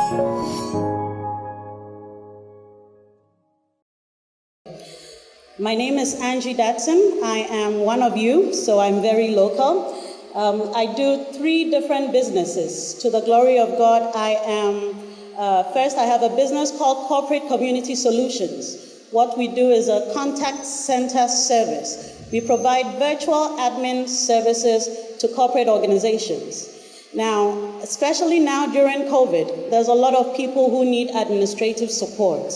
My name is Dadson. I am one of you, so I'm very local. I do 3 different businesses. To the glory of God, first I have a business called Corporate Community Solutions. What we do is a contact center service. We provide virtual admin services to corporate organizations. Now, especially now during COVID, there's a lot of people who need administrative support,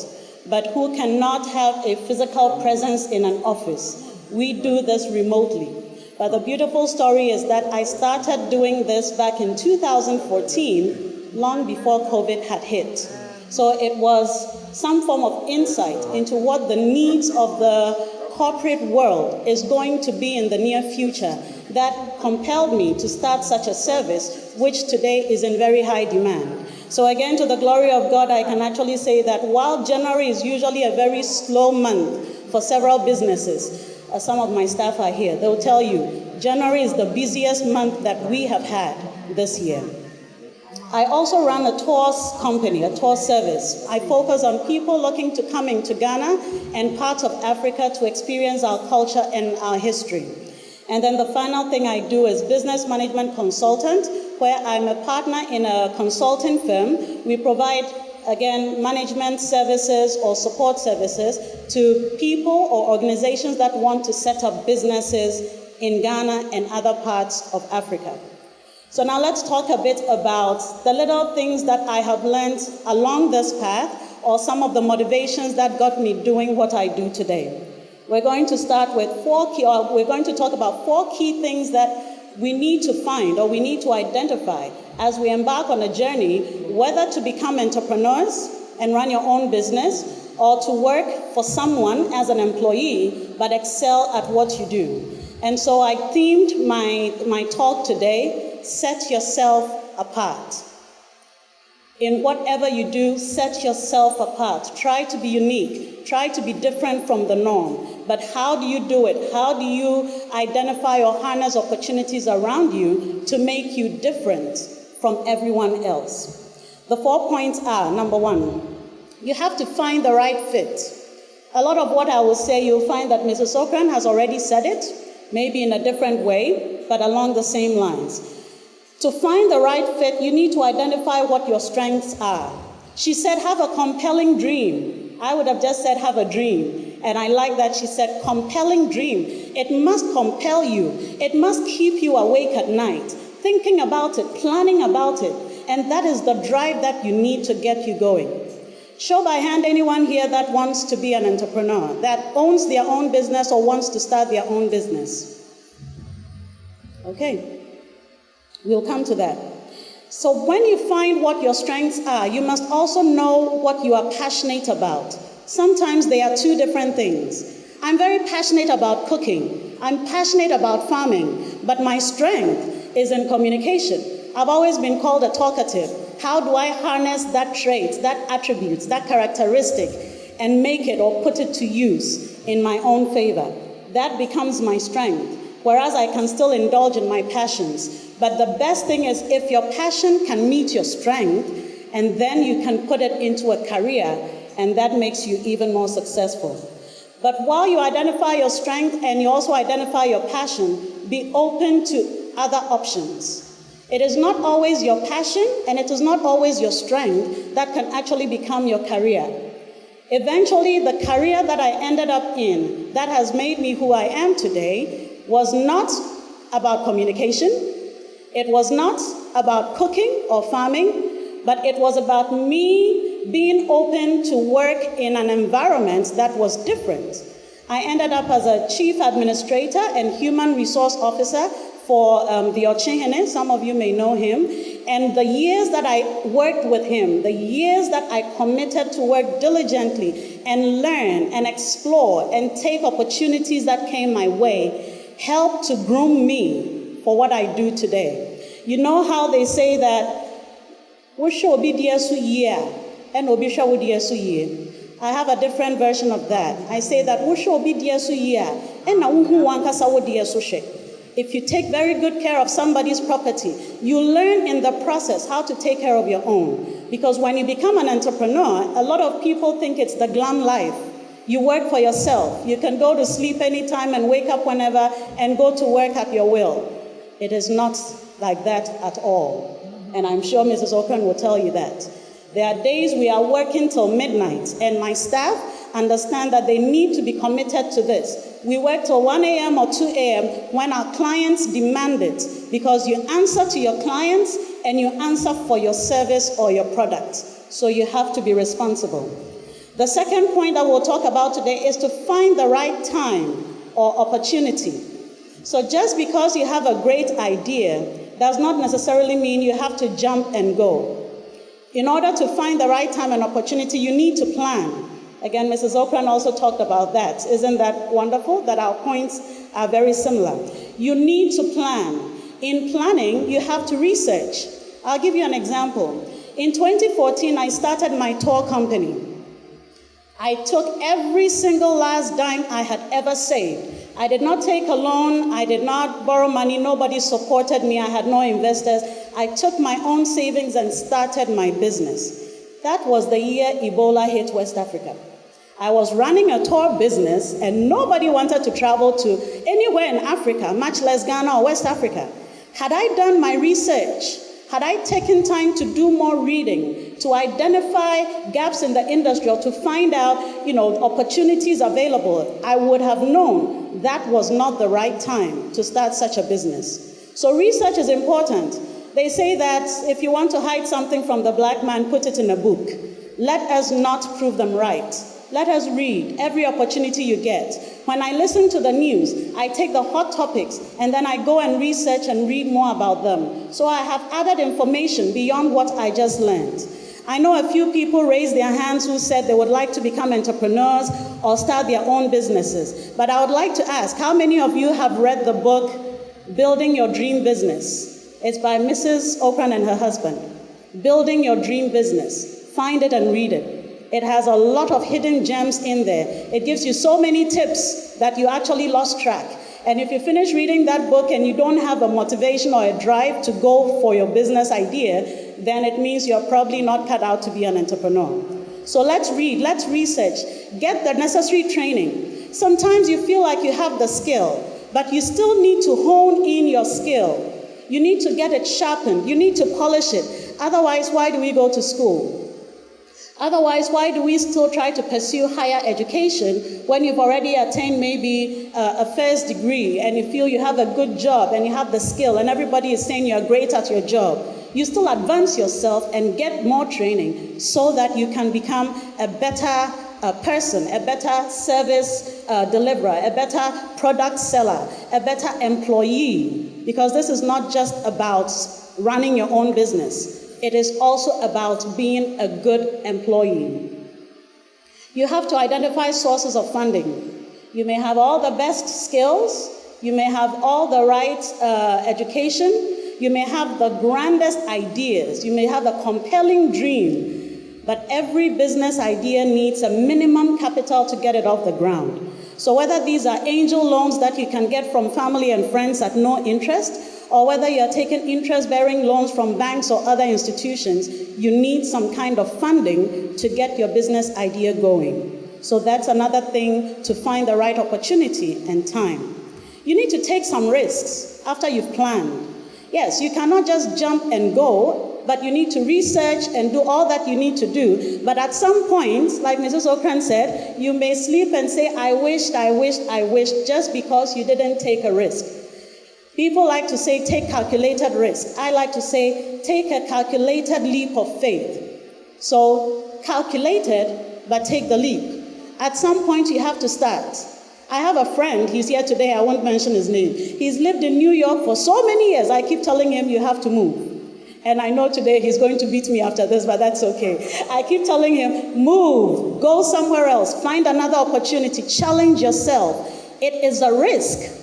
but who cannot have a physical presence in an office. We do this remotely. But the beautiful story is that I started doing this back in 2014, long before COVID had hit. So it was some form of insight into what the needs of the corporate world is going to be in the near future that compelled me to start such a service, which today is in very high demand. So again, to the glory of God, I can actually say that while January is usually a very slow month for several businesses, some of my staff are here, they'll tell you, January is the busiest month that we have had this year. I also run a tours company, a tour service. I focus on people looking to come into Ghana and parts of Africa to experience our culture and our history. And then the final thing I do is business management consultant, where I'm a partner in a consulting firm. We provide, again, management services or support services to people or organizations that want to set up businesses in Ghana and other parts of Africa. So now let's talk a bit about the little things that I have learned along this path, or some of the motivations that got me doing what I do today. We're going to start with we're going to talk about 4 key things that we need to find or we need to identify as we embark on a journey, whether to become entrepreneurs and run your own business, or to work for someone as an employee but excel at what you do. And so I themed my talk today, set yourself apart. In whatever you do, set yourself apart. Try to be unique. Try to be different from the norm. But how do you do it? How do you identify or harness opportunities around you to make you different from everyone else? The 4 points are, number 1, you have to find the right fit. A lot of what I will say, you'll find that Mrs. Okran has already said it, maybe in a different way, but along the same lines. To find the right fit, you need to identify what your strengths are. She said, have a compelling dream. I would have just said, have a dream. And I like that she said, compelling dream. It must compel you. It must keep you awake at night, thinking about it, planning about it. And that is the drive that you need to get you going. Show by hand anyone here that wants to be an entrepreneur, that owns their own business or wants to start their own business. Okay. We'll come to that. So when you find what your strengths are, you must also know what you are passionate about. Sometimes they are 2 different things. I'm very passionate about cooking. I'm passionate about farming, but my strength is in communication. I've always been called a talkative. How do I harness that trait, that attribute, that characteristic, and make it or put it to use in my own favor? That becomes my strength, whereas I can still indulge in my passions. But the best thing is if your passion can meet your strength, and then you can put it into a career, and that makes you even more successful. But while you identify your strength and you also identify your passion, be open to other options. It is not always your passion, and it is not always your strength that can actually become your career. Eventually, the career that I ended up in, that has made me who I am today, was not about communication. It was not about cooking or farming, but it was about me being open to work in an environment that was different. I ended up as a chief administrator and human resource officer for the Ochehene. Some of you may know him. And the years that I worked with him, the years that I committed to work diligently and learn and explore and take opportunities that came my way, helped to groom me for what I do today. You know how they say that, I have a different version of that. I say that If you take very good care of somebody's property, you learn in the process how to take care of your own. Because when you become an entrepreneur, a lot of people think it's the glam life. You work for yourself. You can go to sleep anytime and wake up whenever and go to work at your will. It is not like that at all. And I'm sure Mrs. Okran will tell you that. There are days we are working till midnight, and my staff understand that they need to be committed to this. We work till 1 a.m. or 2 a.m. when our clients demand it, because you answer to your clients and you answer for your service or your product. So you have to be responsible. The second point that we'll talk about today is to find the right time or opportunity. So just because you have a great idea does not necessarily mean you have to jump and go. In order to find the right time and opportunity, you need to plan. Again, Mrs. Okran also talked about that. Isn't that wonderful that our points are very similar? You need to plan. In planning, you have to research. I'll give you an example. In 2014, I started my tour company. I took every single last dime I had ever saved. I did not take a loan. I did not borrow money. Nobody supported me. I had no investors. I took my own savings and started my business. That was the year Ebola hit West Africa. I was running a tour business and nobody wanted to travel to anywhere in Africa, much less Ghana or West Africa. Had I done my research, had I taken time to do more reading, to identify gaps in the industry or to find out, opportunities available, I would have known that was not the right time to start such a business. So research is important. They say that if you want to hide something from the black man, put it in a book. Let us not prove them right. Let us read every opportunity you get. When I listen to the news, I take the hot topics and then I go and research and read more about them. So I have added information beyond what I just learned. I know a few people raised their hands who said they would like to become entrepreneurs or start their own businesses. But I would like to ask, how many of you have read the book, Building Your Dream Business? It's by Mrs. Okran and her husband. Building Your Dream Business. Find it and read it. It has a lot of hidden gems in there. It gives you so many tips that you actually lost track. And if you finish reading that book and you don't have a motivation or a drive to go for your business idea, then it means you're probably not cut out to be an entrepreneur. So let's read, let's research, get the necessary training. Sometimes you feel like you have the skill, but you still need to hone in your skill. You need to get it sharpened. You need to polish it. Otherwise, why do we go to school? Otherwise, why do we still try to pursue higher education when you've already attained maybe a first degree and you feel you have a good job and you have the skill and everybody is saying you're great at your job? You still advance yourself and get more training so that you can become a better person, a better service deliverer, a better product seller, a better employee. Because this is not just about running your own business. It is also about being a good employee. You have to identify sources of funding. You may have all the best skills. You may have all the right education. You may have the grandest ideas. You may have a compelling dream. But every business idea needs a minimum capital to get it off the ground. So whether these are angel loans that you can get from family and friends at no interest, or whether you're taking interest-bearing loans from banks or other institutions, you need some kind of funding to get your business idea going. So that's another thing to find the right opportunity and time. You need to take some risks after you've planned. Yes, you cannot just jump and go, but you need to research and do all that you need to do. But at some point, like Mrs. Okran said, you may sleep and say, I wished, just because you didn't take a risk. People like to say, take calculated risk. I like to say, take a calculated leap of faith. So, calculated, but take the leap. At some point, you have to start. I have a friend, he's here today, I won't mention his name. He's lived in New York for so many years. I keep telling him, you have to move. And I know today he's going to beat me after this, but that's okay. I keep telling him, move, go somewhere else, find another opportunity, challenge yourself. It is a risk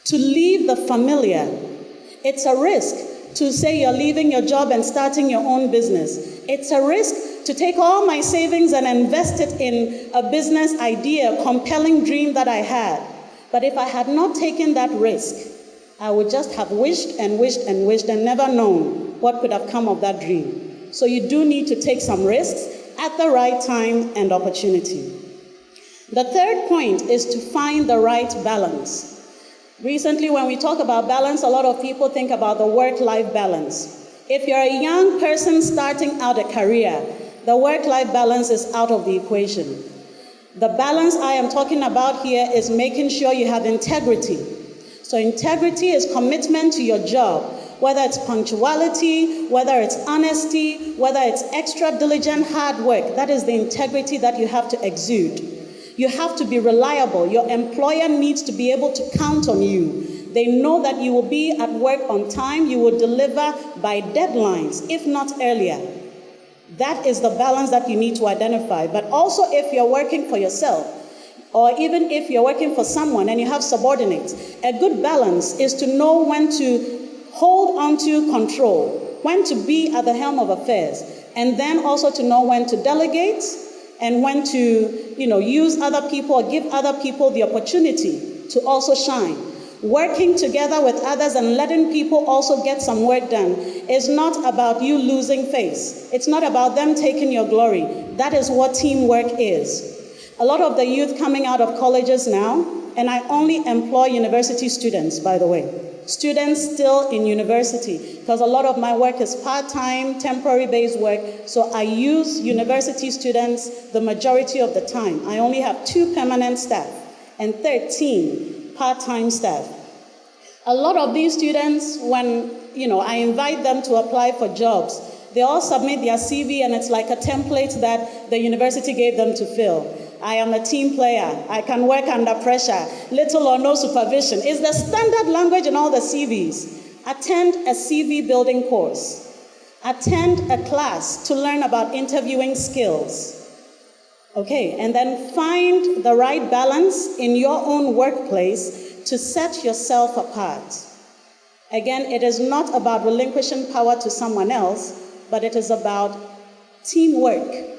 to leave the familiar. It's a risk to say you're leaving your job and starting your own business. It's a risk to take all my savings and invest it in a business idea, a compelling dream that I had. But if I had not taken that risk, I would just have wished and wished and wished and never known what could have come of that dream. So you do need to take some risks at the right time and opportunity. The third point is to find the right balance. Recently, when we talk about balance, a lot of people think about the work-life balance. If you're a young person starting out a career, the work-life balance is out of the equation. The balance I am talking about here is making sure you have integrity. So integrity is commitment to your job, whether it's punctuality, whether it's honesty, whether it's extra diligent hard work. That is the integrity that you have to exude. You have to be reliable. Your employer needs to be able to count on you. They know that you will be at work on time, you will deliver by deadlines, if not earlier. That is the balance that you need to identify. But also if you're working for yourself, or even if you're working for someone and you have subordinates, a good balance is to know when to hold on to control, when to be at the helm of affairs, and then also to know when to delegate and when to, use other people or give other people the opportunity to also shine. Working together with others and letting people also get some work done is not about you losing face. It's not about them taking your glory. That is what teamwork is. A lot of the youth coming out of colleges now, and I only employ university students, by the way. Students still in university, because a lot of my work is part-time, temporary-based work, so I use university students the majority of the time. I only have 2 permanent staff and 13 part-time staff. A lot of these students, when I invite them to apply for jobs, they all submit their CV and it's like a template that the university gave them to fill. I am a team player. I can work under pressure, little or no supervision. It's the standard language in all the CVs. Attend a CV building course. Attend a class to learn about interviewing skills. Okay, and then find the right balance in your own workplace to set yourself apart. Again, it is not about relinquishing power to someone else, but it is about teamwork.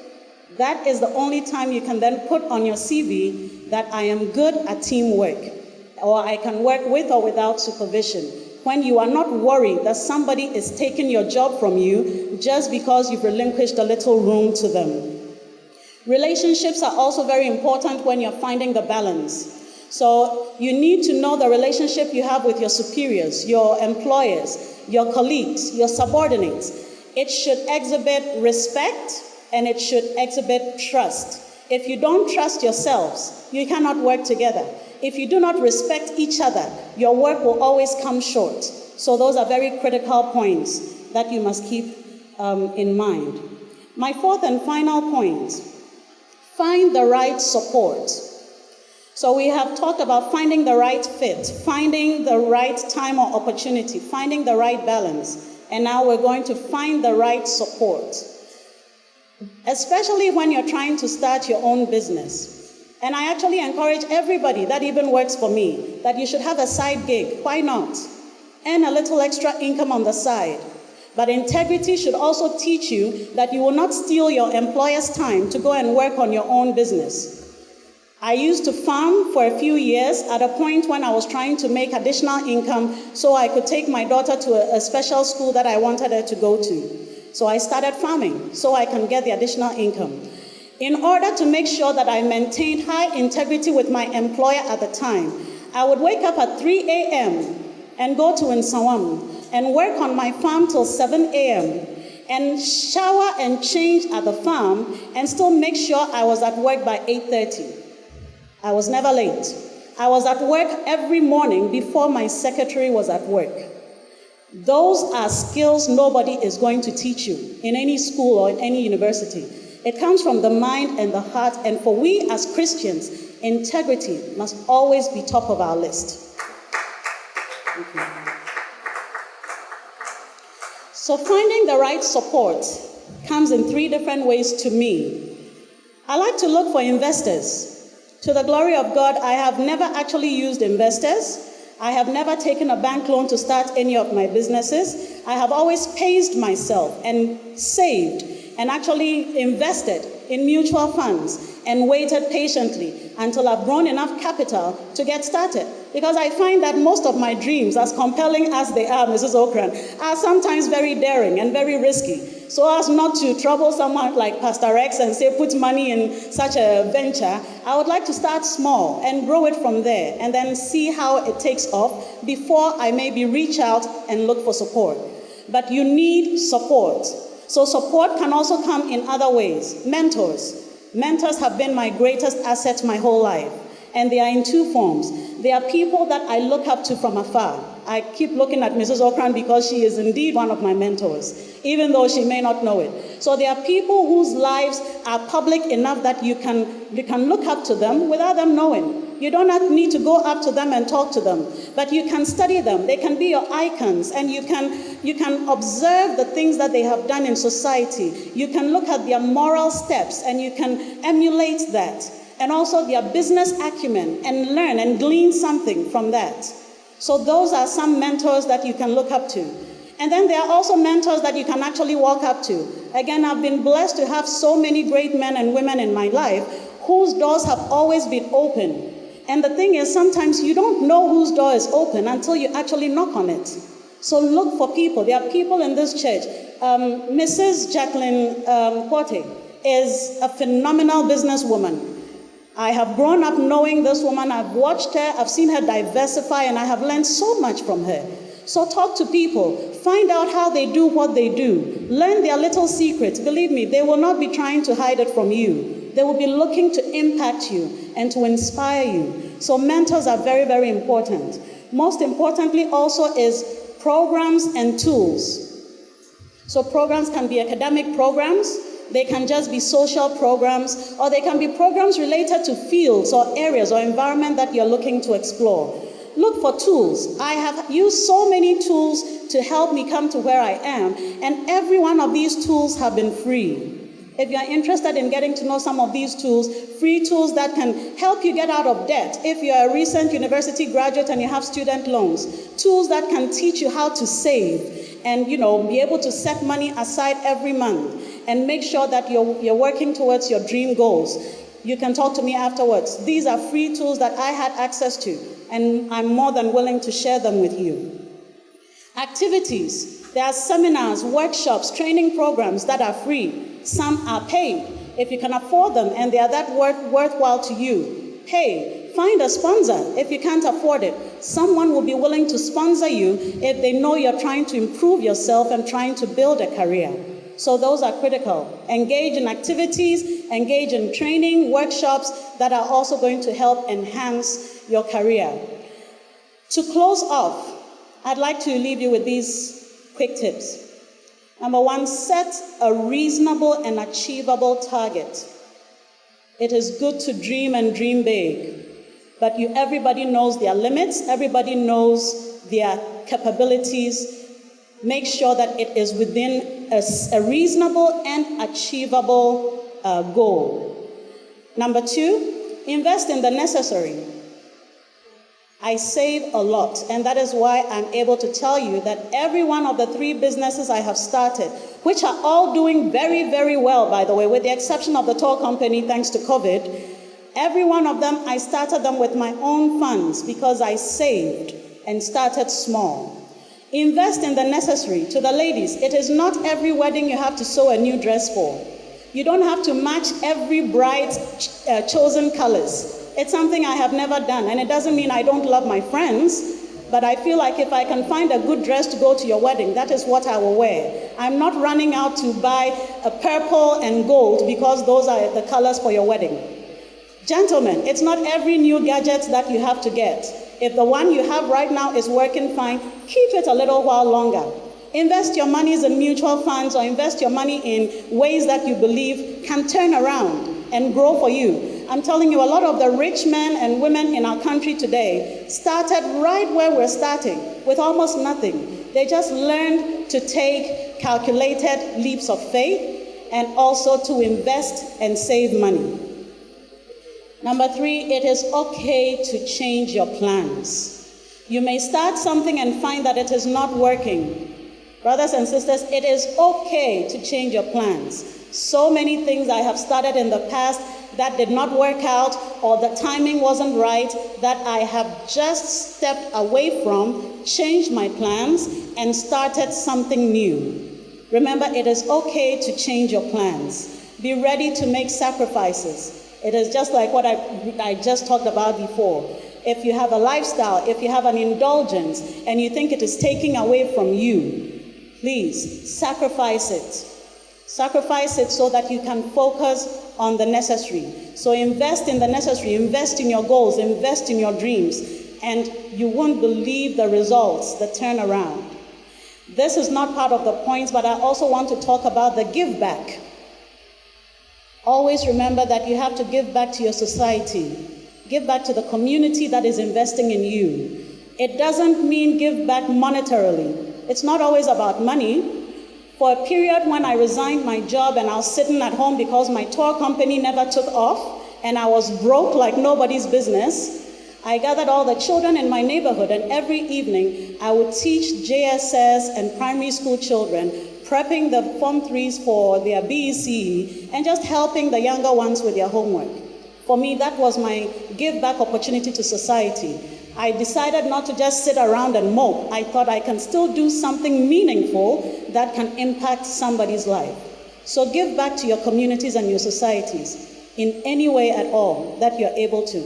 That is the only time you can then put on your CV that I am good at teamwork, or I can work with or without supervision. When you are not worried that somebody is taking your job from you just because you've relinquished a little room to them. Relationships are also very important when you're finding the balance. So you need to know the relationship you have with your superiors, your employers, your colleagues, your subordinates. It should exhibit respect and it should exhibit trust. If you don't trust yourselves, you cannot work together. If you do not respect each other, your work will always come short. So those are very critical points that you must keep in mind. My fourth and final point, find the right support. So we have talked about finding the right fit, finding the right time or opportunity, finding the right balance. And now we're going to find the right support. Especially when you're trying to start your own business. And I actually encourage everybody that even works for me that you should have a side gig. Why not? Earn a little extra income on the side. But integrity should also teach you that you will not steal your employer's time to go and work on your own business. I used to farm for a few years at a point when I was trying to make additional income so I could take my daughter to a special school that I wanted her to go to. So I started farming so I can get the additional income. In order to make sure that I maintained high integrity with my employer at the time, I would wake up at 3 a.m. and go to Nsawam and work on my farm till 7 a.m. and shower and change at the farm and still make sure I was at work by 8:30. I was never late. I was at work every morning before my secretary was at work. Those are skills nobody is going to teach you in any school or in any university. It comes from the mind and the heart, and for we as Christians, integrity must always be top of our list. Okay. So finding the right support comes in 3 different ways to me. I like to look for investors. To the glory of God, I have never actually used investors. I have never taken a bank loan to start any of my businesses. I have always paced myself and saved and actually invested in mutual funds and waited patiently until I've grown enough capital to get started. Because I find that most of my dreams, as compelling as they are, Mrs. Okran, are sometimes very daring and very risky. So as not to trouble someone like Pastor X and say, put money in such a venture, I would like to start small and grow it from there and then see how it takes off before I maybe reach out and look for support. But you need support. So support can also come in other ways. Mentors. Mentors have been my greatest asset my whole life. And they are in two forms. They are people that I look up to from afar. I keep looking at Mrs. Okran because she is indeed one of my mentors, even though she may not know it. So there are people whose lives are public enough that you can look up to them without them knowing. You don't need to go up to them and talk to them, but you can study them. They can be your icons, and you can observe the things that they have done in society. You can look at their moral steps, and you can emulate that. And also their business acumen, and learn and glean something from that. So those are some mentors that you can look up to. And then there are also mentors that you can actually walk up to. Again, I've been blessed to have so many great men and women in my life whose doors have always been open. And the thing is, sometimes you don't know whose door is open until you actually knock on it. So look for people. There are people in this church. Mrs. Jacqueline Porte is a phenomenal businesswoman. I have grown up knowing this woman. I've watched her, I've seen her diversify, and I have learned so much from her. So talk to people, find out how they do what they do, learn their little secrets. Believe me, they will not be trying to hide it from you. They will be looking to impact you and to inspire you. So mentors are very, very important. Most importantly also is programs and tools. So programs can be academic programs, they can just be social programs, or they can be programs related to fields or areas or environment that you're looking to explore. Look for tools. I have used so many tools to help me come to where I am, and every one of these tools have been free. If you're interested in getting to know some of these tools, free tools that can help you get out of debt. If you're a recent university graduate and you have student loans, tools that can teach you how to save and, be able to set money aside every month and make sure that you're working towards your dream goals. You can talk to me afterwards. These are free tools that I had access to, and I'm more than willing to share them with you. Activities. There are seminars, workshops, training programs that are free. Some are paid. If you can afford them and they are that worthwhile to you, pay. Find a sponsor if you can't afford it. Someone will be willing to sponsor you if they know you're trying to improve yourself and trying to build a career. So those are critical. Engage in activities, engage in training, workshops that are also going to help enhance your career. To close off, I'd like to leave you with these quick tips. Number one, set a reasonable and achievable target. It is good to dream and dream big, but everybody knows their limits, everybody knows their capabilities. Make sure that it is within a reasonable and achievable goal. Number two, invest in the necessary. I save a lot, and that is why I'm able to tell you that every one of the 3 businesses I have started, which are all doing very, very well, by the way, with the exception of the tour company, thanks to COVID, every one of them, I started them with my own funds because I saved and started small. Invest in the necessary. To the ladies, it is not every wedding you have to sew a new dress for. You don't have to match every bride's chosen colors. It's something I have never done, and it doesn't mean I don't love my friends, but I feel like if I can find a good dress to go to your wedding, that is what I will wear. I'm not running out to buy a purple and gold because those are the colors for your wedding. Gentlemen, it's not every new gadget that you have to get. If the one you have right now is working fine, keep it a little while longer. Invest your monies in mutual funds or invest your money in ways that you believe can turn around and grow for you. I'm telling you, a lot of the rich men and women in our country today started right where we're starting, with almost nothing. They just learned to take calculated leaps of faith and also to invest and save money. Number 3, it is okay to change your plans. You may start something and find that it is not working. Brothers and sisters, it is okay to change your plans. So many things I have started in the past that did not work out, or the timing wasn't right, that I have just stepped away from, changed my plans, and started something new. Remember, it is okay to change your plans. Be ready to make sacrifices. It is just like what I just talked about before. If you have a lifestyle, if you have an indulgence, and you think it is taking away from you, please sacrifice it. Sacrifice it so that you can focus on the necessary. So invest in the necessary, invest in your goals, invest in your dreams, and you won't believe the results, the turnaround. This is not part of the points, but I also want to talk about the give back. Always remember that you have to give back to your society. Give back to the community that is investing in you. It doesn't mean give back monetarily. It's not always about money. For a period when I resigned my job and I was sitting at home because my tour company never took off and I was broke like nobody's business, I gathered all the children in my neighborhood, and every evening I would teach JSS and primary school children, prepping the Form 3s for their BECE and just helping the younger ones with their homework. For me, that was my give back opportunity to society. I decided not to just sit around and mope. I thought I can still do something meaningful that can impact somebody's life. So give back to your communities and your societies in any way at all that you're able to.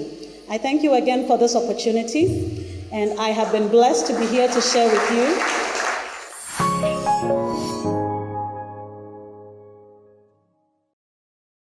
I thank you again for this opportunity, and I have been blessed to be here to share with you.